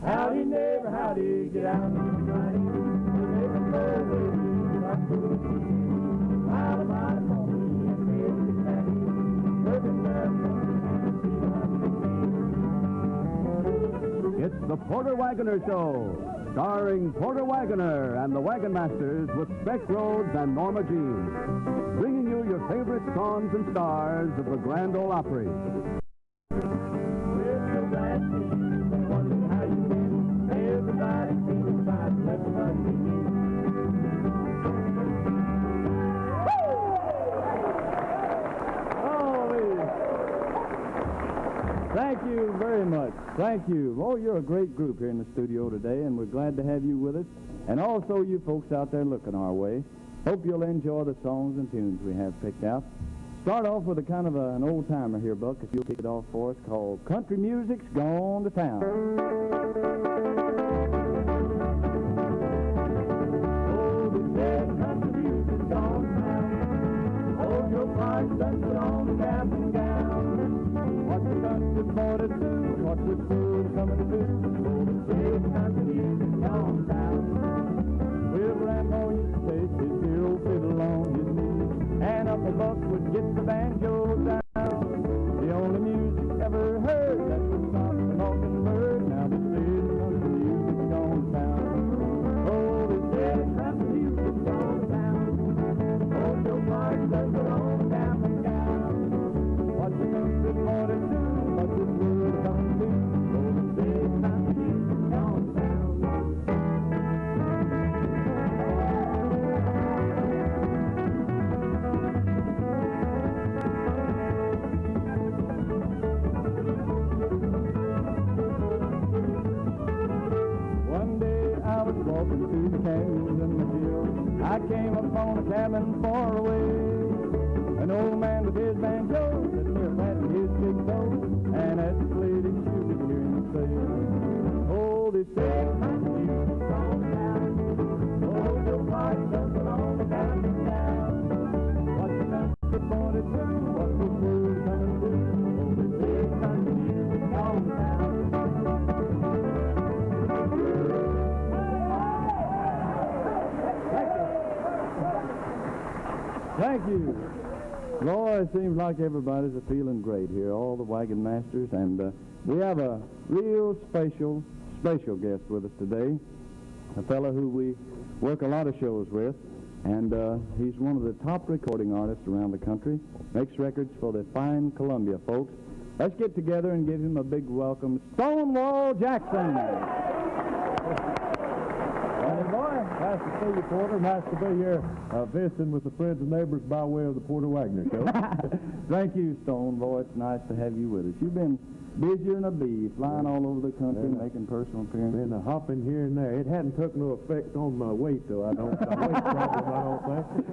Howdy, neighbor, howdy, get out and try to make a go, baby. I'm good. Out of my home, and baby, daddy. Working left, It's the Porter Wagoner Show, starring Porter Wagoner and the Wagonmasters with Speck, Rhodes, and Norma Jean, bringing you your favorite songs and stars of the Grand Ole Opry. Everybody feels like everybody. Thank you very much. Thank you. Oh, you're a great group here in the studio today, and we're glad to have you with us. And also you folks out there looking our way. Hope you'll enjoy the songs and tunes we have picked out. Start off with a kind of an old-timer here, Buck, if you'll kick it off for us, called Country Music's Gone to Town. Oh, the dead country music's gone to town. Hold your pipe and put on the cap and gown. What's the country boy to do? What's the fool coming to do? Oh, the dead country music's gone to town. Well, Grandpa used to take his dear old fiddle on his knee, and up a buck would get the banjo down. The only music ever heard that would stop the mockingbird. Now the dead country music's gone to town. Oh, the dead country music's gone to town. Hold your pipe and put on the cap and gown. What's the country boy to do? What's the fool coming to do? Oh, the dead country music's gone to town. Walking through the canyons and the hills, I came upon a cabin far away. An old man with his banjo sitting there patting his big toe, and as he played his shoe, could hear him say, "Oh, this dead country music's gone down. Hold your pipe and put on the cap and gown. What's the country boy to do? What's the fool coming to do? Oh, the dead country music's gone down." Thank you. Boy, it seems like everybody's feeling great here, all the Wagonmasters, and we have a real special guest with us today, a fellow who we work a lot of shows with, and he's one of the top recording artists around the country, makes records for the fine Columbia folks. Let's get together and give him a big welcome, Stonewall Jackson. Nice to see you, Porter. Nice to be here visiting with the friends and neighbors by way of the Porter Wagoner Show. Thank you, Stonewall. It's nice to have you with us. You've been busier than a bee, flying all over the country, making personal appearances. Been hopping here and there. It hadn't took no effect on my weight, though. I don't think.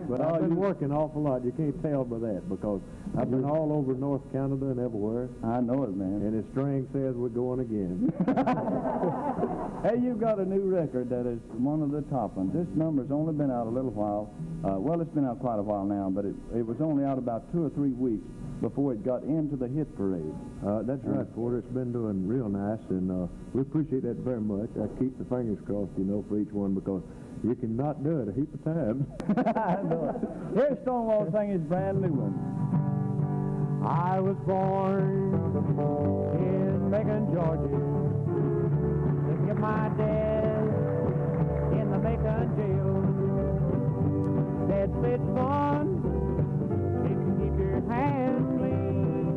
But I've been working an awful lot. You can't tell by that because I've been all over North Canada and everywhere. I know it, man. And his string says we're going again. Hey, you've got a new record that is one of the top ones. This number's only been out a little while. Well, it's been out quite a while now, but it was only out about 2 or 3 weeks before it got into the hit parade. That's right, Porter. It's been doing real nice, and we appreciate that very much. I keep the fingers crossed, for each one because you cannot do it a heap of times. I know it. Here's Stonewall sing his brand new one. I was born in Macon, Georgia. Look at my dad in the Macon jail. Dad said, son, if you keep your hands clean,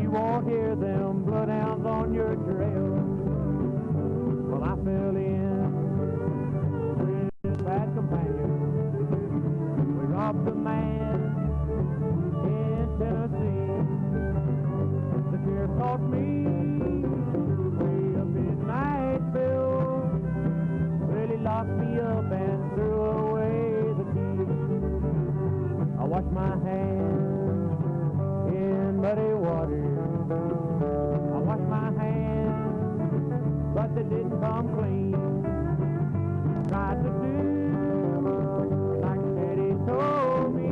you won't hear them bloodhounds on your trail. Well, I fell in with a bad companion. We robbed a man in Tennessee. The fear caught me way up in Nashville. Really locked me up and threw away the key. I washed my hands in muddy water. I washed my hands, but they didn't come clean. Tried to do like Daddy told me,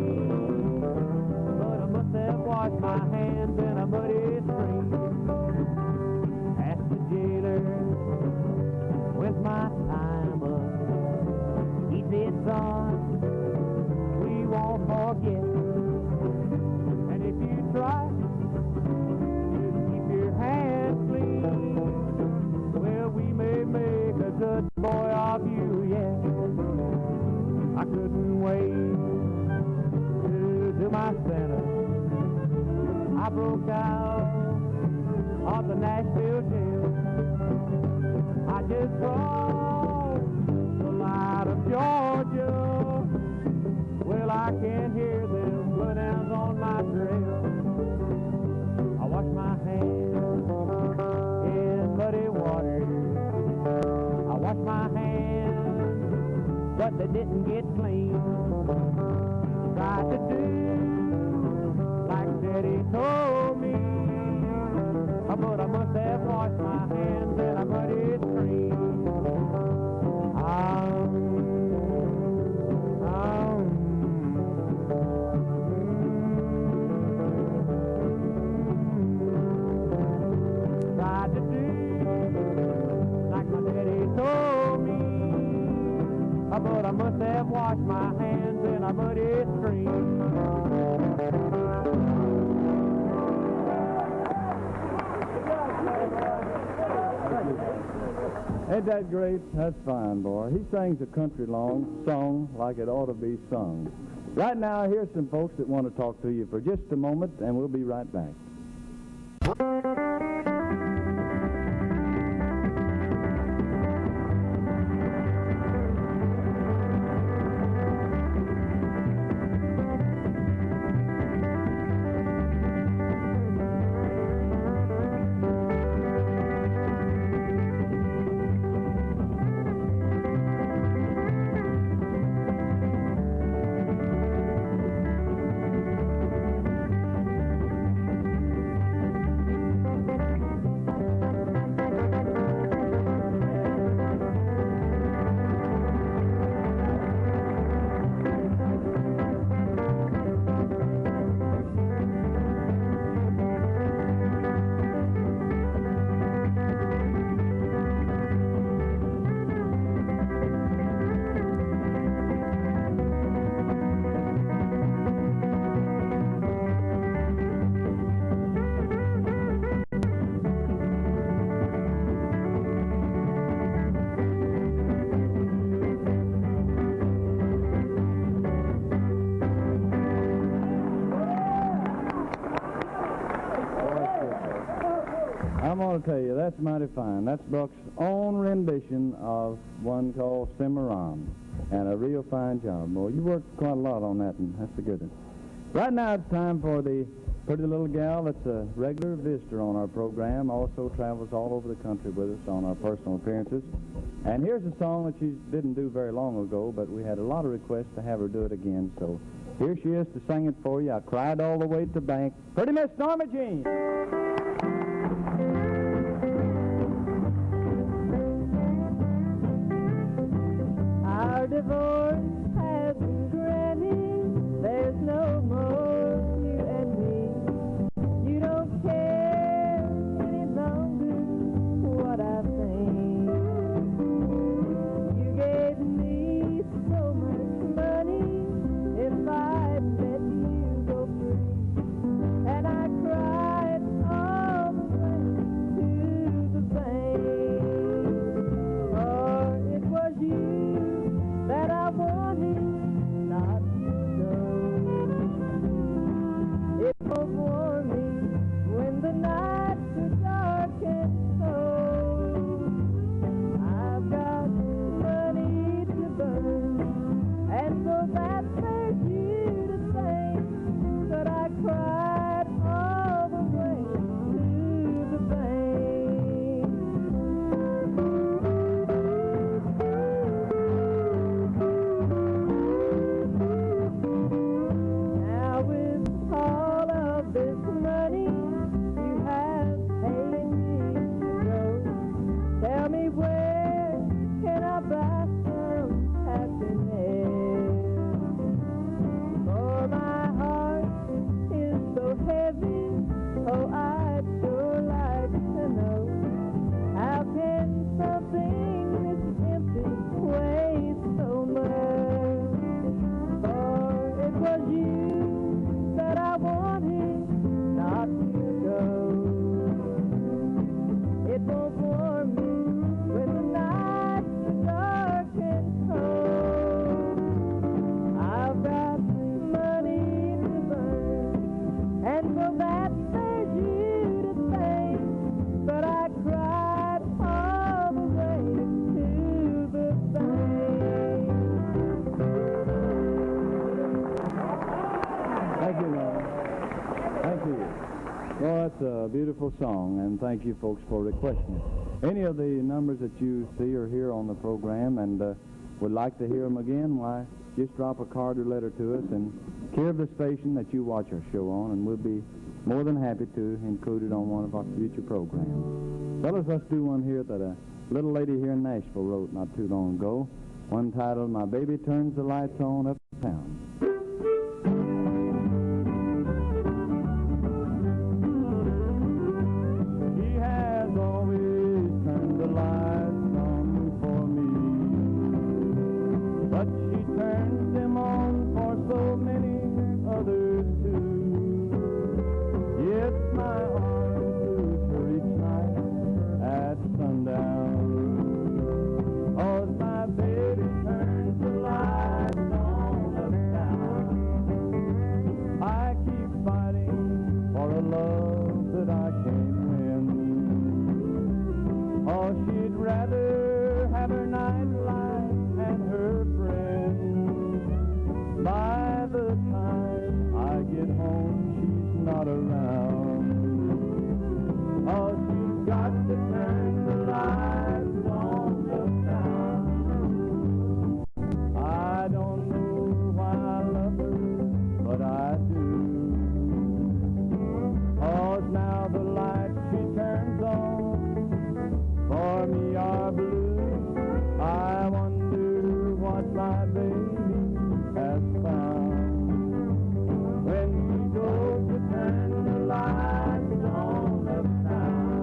but I must have washed my hands in a muddy stream. Asked the jailer good boy of you, yeah. I couldn't wait to do my Santa. I broke out of the Nashville jail. I just crossed the line of Georgia. Well, I can hear them bloodhounds on my trail. I wash my hands in muddy water. I wash my hands, but they didn't get clean. Tried to do like Daddy told me, but I must have washed my hands in a muddy stream. Tried to do like my daddy told me, but I must have washed my hands in a muddy stream. Ain't that great? That's fine, boy. He sings a country song like it ought to be sung. Right now, here's some folks that want to talk to you for just a moment, and we'll be right back. I'm going to tell you, that's mighty fine. That's Buck's own rendition of one called Cimarron, and a real fine job, boy. You worked quite a lot on that, and that's a good one. Right now it's time for the pretty little gal that's a regular visitor on our program, also travels all over the country with us on our personal appearances. And here's a song that she didn't do very long ago, but we had a lot of requests to have her do it again, so here she is to sing it for you. I cried all the way to the bank. Pretty Miss Norma Jean. Our divorce has been granted. There's no more you and me. You don't care any longer what I think. You gave me so much money if I'd let you go free. And I cried all beautiful song, and thank you folks for requesting it. Any of the numbers that you see or hear on the program and would like to hear them again, why, just drop a card or letter to us and care of the station that you watch our show on, and we'll be more than happy to include it on one of our future programs. Fellas, let's do one here that a little lady here in Nashville wrote not too long ago, one titled, My Baby Turns the Lights On Uptown. He has always turned the lights on for me, but she turns them on for so many others too. Yes, my arms lose her each night at sundown. Oh, my baby turns the lights on uptown. I keep fighting for a love that I can't win. Oh, she'd rather have her nightlife and her friends. By the time I get home, she's not around. Oh, she's got to turn the lights on uptown. I don't know why I love her, but I do. 'Cause now the lights she turns on for me are blue. I wonder what my baby has found. When she goes to turn the lights on uptown.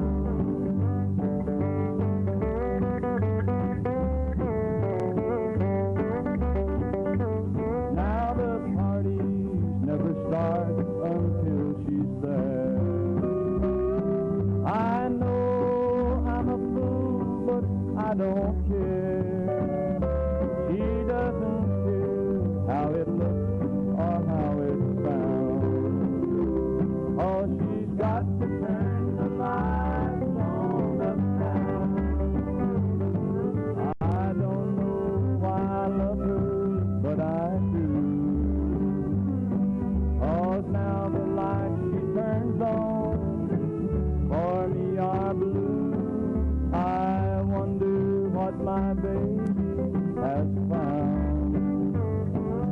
Now the parties never start until she's there. I know I'm a fool, but I don't care. She doesn't care how it looks or how it sounds. Oh, she's got to turn the lights on uptown. I don't know why I love her, but I do. 'Cause now the lights she turns on for me are blue. I wonder what my baby has found.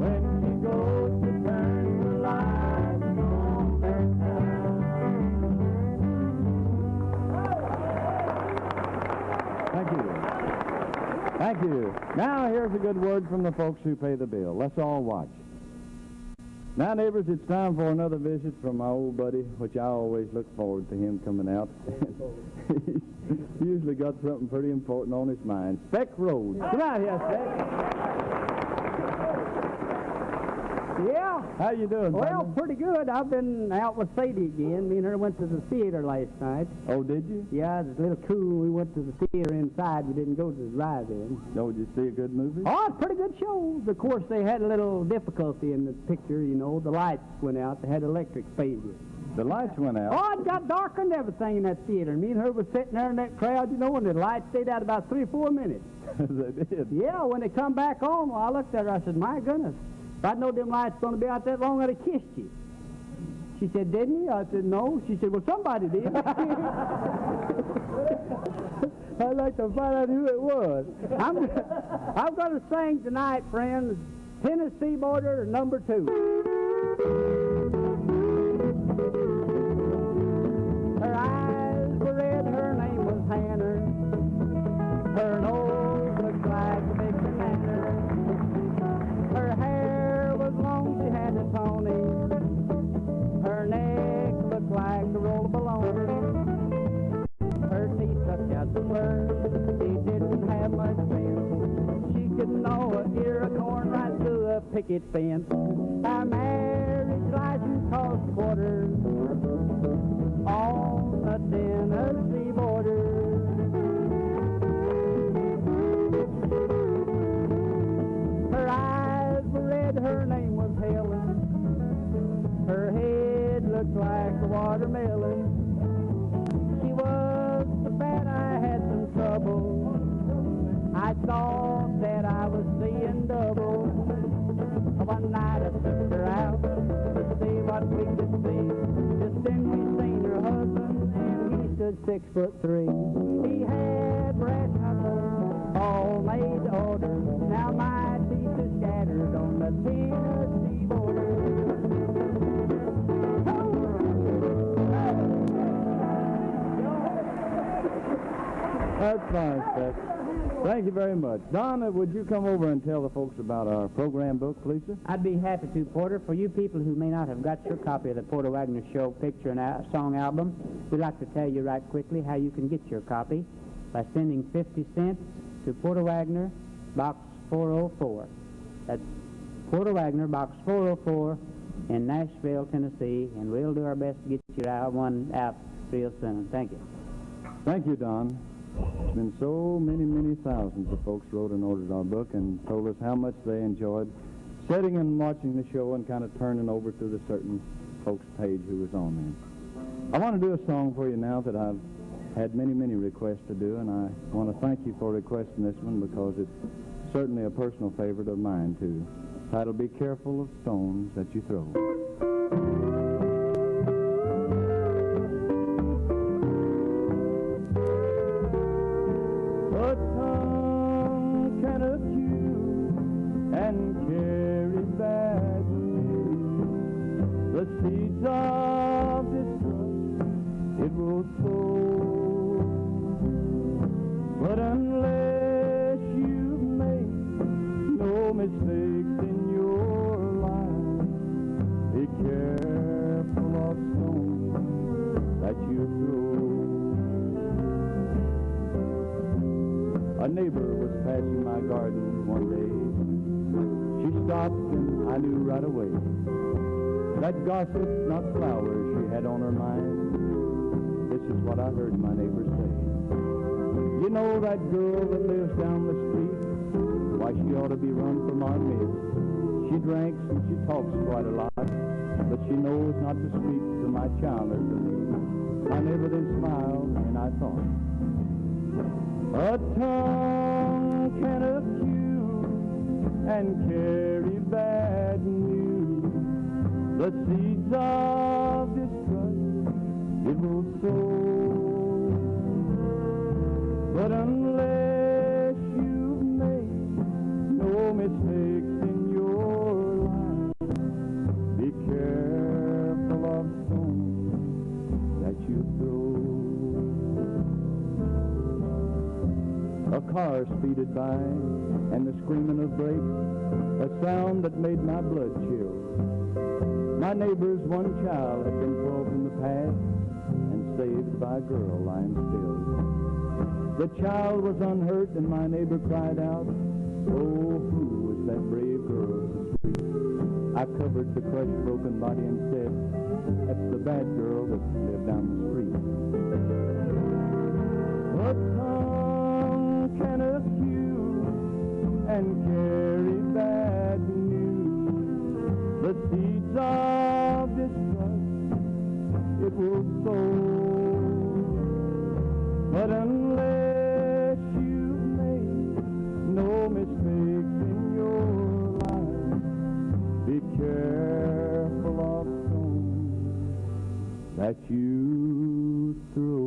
When she goes to turn the lights on uptown. Thank you. Thank you. Now here's a good word from the folks who pay the bill. Let's all watch. Now, neighbors, it's time for another visit from my old buddy, which I always look forward to him coming out. He's usually got something pretty important on his mind. Speck Rhodes. Come out here, Speck. Yeah. How you doing, Well, partner? pretty good. I've been out with Sadie again. Me and her went to the theater last night. Oh, did you? Yeah, it was a little cool. We went to the theater inside. We didn't go to the drive-in. Oh, did you see a good movie? Oh, it's a pretty good show. Of course, they had a little difficulty in the picture, you know. The lights went out. They had electric failure. The lights went out. Oh, it got dark and everything in that theater. Me and her was sitting there in that crowd, you know, and the lights stayed out about 3 or 4 minutes. They did. Yeah, when they come back on, well, I looked at her. I said, my goodness, if I'd known them lights going to be out that long, I'd have kissed you. She said, didn't you? I said, no. She said, well, somebody did. I'd like to find out who it was. I'm going to sing tonight, friends, Tennessee Border number 2. Her eyes were red, her name was Hannah. Her nose looked like a big banana. Her hair was long, she had a pony. Her neck looked like a roll of bologna. Her teeth stuck out the fur, she didn't have much sense. She could gnaw an ear of corn right through a picket fence. Our marriage license cost quarters on the Tennessee border. Her eyes were red, her name was Helen. Her head looked like a watermelon. She was so fat I had some trouble. I thought that I was seeing double. One night I took her out to see what we could see. Just then we seen her husband 6'3". He had brass knuckles, all made to order. Now my teeth are scattered on the Tennessee border. That's fine, Speck. Thank you very much. Donna, would you come over and tell the folks about our program book, please, sir? I'd be happy to, Porter. For you people who may not have got your copy of the Porter Wagoner Show picture and song album, we'd like to tell you right quickly how you can get your copy by sending 50 cents to Porter Wagoner, Box 404. That's Porter Wagoner, Box 404 in Nashville, Tennessee, and we'll do our best to get you one out real soon. Thank you. Thank you, Don. There's been so many thousands of folks wrote and ordered our book and told us how much they enjoyed sitting and watching the show and kind of turning over to the certain folks page who was on there. I want to do a song for you now that I've had many requests to do, and I want to thank you for requesting this one because it's certainly a personal favorite of mine, too. The title, Be Careful of Stones That You Throw. A tongue can accuse and carry bad news. The seeds of distrust it will sow. But unless you've made no mistakes in your life, be careful of stones that you throw. A neighbor was passing my garden one day. She stopped and I knew right away that gossip, not flowers, she had on her mind. This is what I heard my neighbor say. You know that girl that lives down the street? Why, she ought to be run from our midst. She drinks and she talks quite a lot, but she knows not to speak to my child or to me. My neighbor then smiled and I thought, a tongue can accuse and carry bad news. The seeds of distrust it will sow. But unless you've made no mistakes in your life, be careful of stones that you throw. A car speeded by, and the screaming of brakes, a sound that made my blood chill. My neighbor's one child had been pulled from the path and saved by a girl lying still. The child was unhurt, and my neighbor cried out, oh, who was that brave girl in the street? I covered the crushed, broken body and said, that's the bad girl that lived down the street. But can accuse and carry bad news. The seeds of distrust it will sow. But unless you've made no mistakes in your life, be careful of stones that you throw.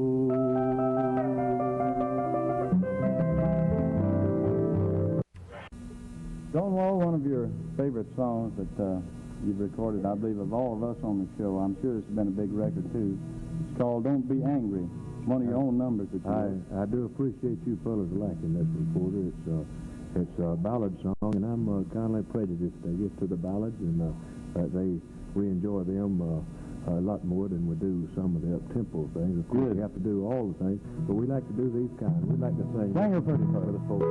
Stonewall, one of your favorite songs that you've recorded, I believe, of all of us on the show. I'm sure this has been a big record, too. It's called Don't Be Angry. It's one of your own numbers that you wrote. I do appreciate you fellas liking this reporter. It's a ballad song, and I'm kind of prejudiced, I guess, to the ballads, and we enjoy them a lot more than we do some of the up-tempo things. Of course, we have to do all the things, but we like to do these kinds. We like to sing. Sing her pretty for the folks.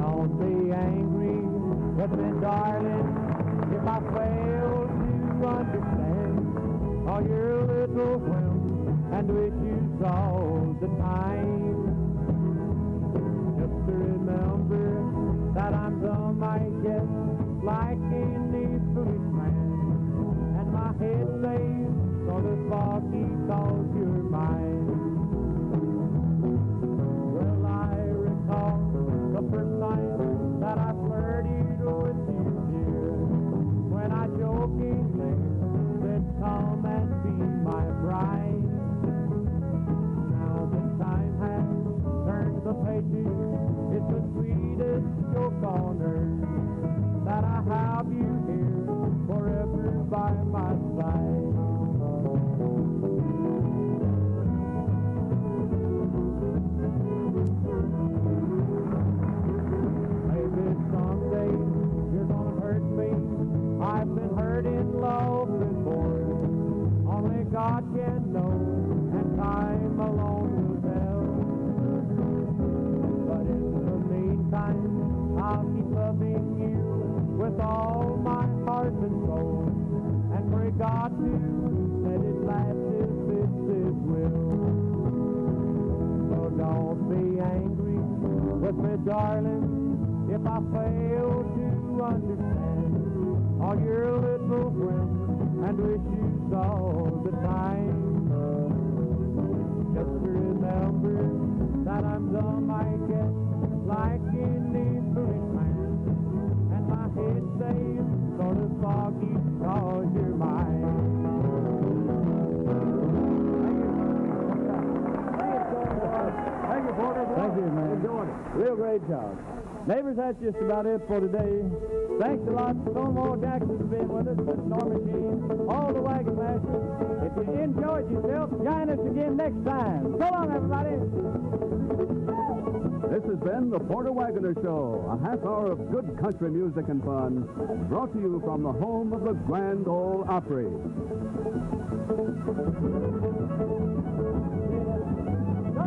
Don't be angry with me, darling, if I fail to understand all your little whims and issues all the time. Just to remember that I'm dumb, I guess, like any foolish man, and my head says, so the foggy cause you're mine. Well, I recall the first time that I flirted with you, dear, smoking land said, come and be my bride. Now the time has turned the pages. It's the sweetest joke on earth that I have you here forever by my side. Maybe someday you're gonna hurt me. I've been hurt in love before. Only God can know, and time alone will tell. But in the meantime, I'll keep loving you with all my heart and soul, and pray God to let it last if it's His will. So don't be angry with me, darling, if I fail to understand all your little whims and wishes all the time. Just remember that I'm dumb, I guess, like any foolish man, and my head stays sort of foggy 'cause you're mine. Thank you, Porter. Thank you, man. Enjoyed it. Real great job. Neighbors, that's just about it for today. Thanks a lot to Stonewall Jackson for being with us, and Norma Jean, all the Wagonmasters. If you enjoyed yourself, join us again next time. So long, everybody. This has been the Porter Wagoner Show, a half hour of good country music and fun, brought to you from the home of the Grand Ole Opry. Go,